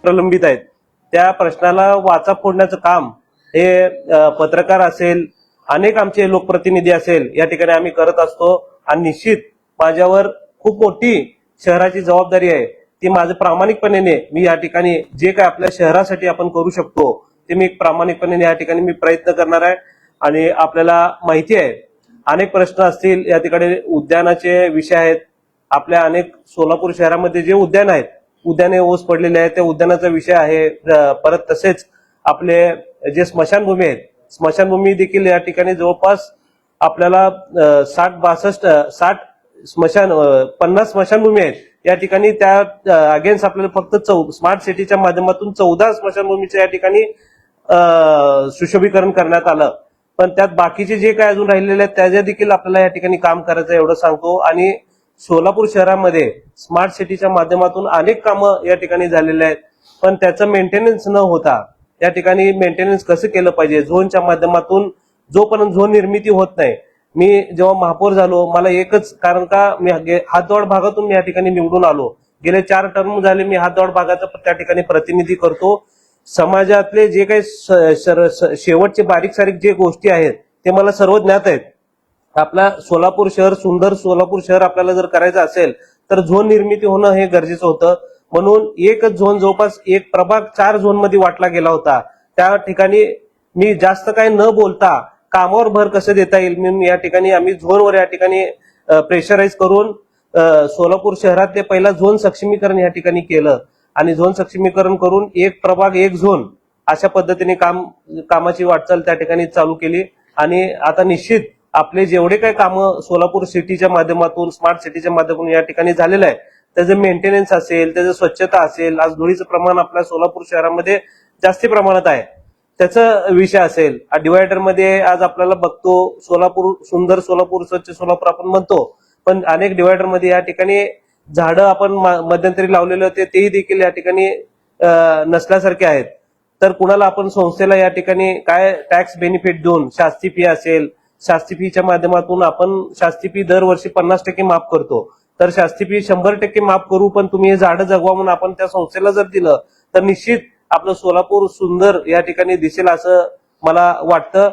प्रलंबित आहेत त्या प्रश्नाला वाचा फोडण्याचं काम हे पत्रकार असेल, अनेक आमचे लोकप्रतिनिधी असेल या ठिकाणी आम्ही करत असतो। आणि निश्चित माझ्यावर खूप मोठी शहराची जबाबदारी आहे, ती माझं प्रामाणिकपणे मी या ठिकाणी जे काय आपल्या शहरासाठी आपण करू शकतो ते मी प्रामाणिकपणे या ठिकाणी मी प्रयत्न करणार आहे। आणि आपल्याला माहिती आहे अनेक प्रश्न असतील या ठिकाणी, उद्यानाचे विषय आहेत आपल्या अनेक सोलापूर शहरामध्ये जे उद्यान आहेत, उद्याने ओस पडलेले आहेत त्या उद्यानाचा विषय आहे। परत तसेच आपले जे स्मशानभूमी आहेत, स्मशानभूमी देखील या ठिकाणी जवळपास आपल्याला 60 स्मशान 50 स्मशानभूमी आहेत या ठिकाणी। त्या अगेन्स्ट आपल्याला फक्त स्मार्ट सिटीच्या माध्यमातून 14 स्मशानभूमीच्या या ठिकाणी सुशोभीकरण करण्यात आलं। पण त्यात बाकीचे जे काय अजून राहिलेले आहेत त्याच्या देखील आपल्याला या ठिकाणी काम करायचं एवढं सांगतो। आणि सोलापूर शहरामध्ये स्मार्ट सिटीच्या माध्यमातून अनेक कामं या ठिकाणी झालेले आहेत, पण त्याचं मेंटेनन्स न होता या ठिकाणी मेंटेनन्स कसं केलं पाहिजे झोनच्या माध्यमातून, जोपर्यंत झोन निर्मिती होत नाही। मी जेव्हा महापौर झालो मला एकच कारण का मी हातदोड भागातून मी या ठिकाणी निवडून आलो, गेले 4 टर्म झाले मी हातदोड भागाचं त्या ठिकाणी प्रतिनिधी करतो। समाजातले जे काही शेवटचे बारीक सारीक जे गोष्टी आहेत ते मला सर्व ज्ञात आहेत। आपला सोलापूर शहर सुंदर सोलापूर शहर आपल्याला जर करायचं असेल तर झोन निर्मिती होणं हे गरजेचं होतं। म्हणून एकच झोन जवळपास एक प्रभाग 4 झोन मध्ये वाटला गेला होता। त्या ठिकाणी मी जास्त काही न बोलता कामावर भर कसं देता येईल म्हणून या ठिकाणी आम्ही झोनवर या ठिकाणी प्रेशराईज करून सोलापूर शहरातले पहिला झोन सक्षमीकरण या ठिकाणी केलं। आणि झोन सक्षमीकरण करून एक प्रभाग एक झोन अशा पद्धतीने कामाची वाटचाल त्या ठिकाणी चालू केली। आणि आता निश्चित आपले जेवढे काही कामं सोलापूर सिटीच्या माध्यमातून स्मार्ट सिटीच्या माध्यमातून या ठिकाणी झालेलं आहे त्याचं मेंटेनन्स असेल, त्याचं स्वच्छता असेल, आज धुळीचं प्रमाण आपल्या सोलापूर शहरामध्ये जास्ती प्रमाणात आहे त्याचा विषय असेल, डिवायडर मध्ये आज आपल्याला बघतो सोलापूर सुंदर सोलापूर स्वच्छ सोलापूर आपण म्हणतो, पण अनेक डिवायडर मध्ये या ठिकाणी झाडं आपण मध्यंतरी लावलेले होते तेही देखील या ठिकाणी नसल्यासारखे आहेत। तर कुणाला आपण संस्थेला या ठिकाणी काय टॅक्स बेनिफिट देऊन शास्ती फी असेल, शास्ती फीच्या माध्यमातून आपण शास्ती फी दरवर्षी 50% माफ करतो, तर शास्ती फी 100% माफ करू, पण तुम्ही हे झाडं जगवा म्हणून आपण त्या संस्थेला जर दिलं तर निश्चित आपलं सोलापूर सुंदर या ठिकाणी दिसेल असं मला वाटतं।